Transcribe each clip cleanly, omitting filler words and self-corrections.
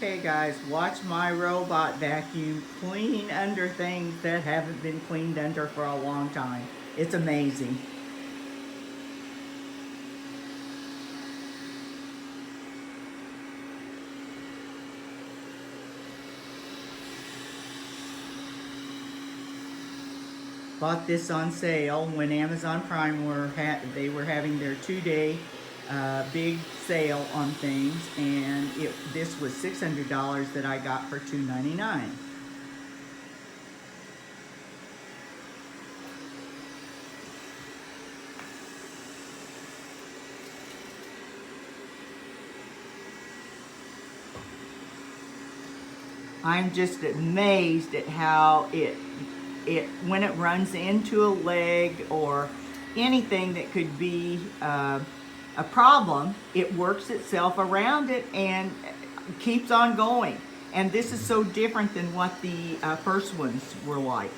Okay guys, watch my robot vacuum clean under things that haven't been cleaned under for a long time. It's amazing. Bought this on sale when Amazon Prime they were having their 2-day big sale on things, and this was $600 that I got for $299. I'm just amazed at how when it runs into a leg or anything that could be a problem, it works itself around it and keeps on going. And this is so different than what the first ones were like.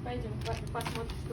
Пойдем, посмотрим.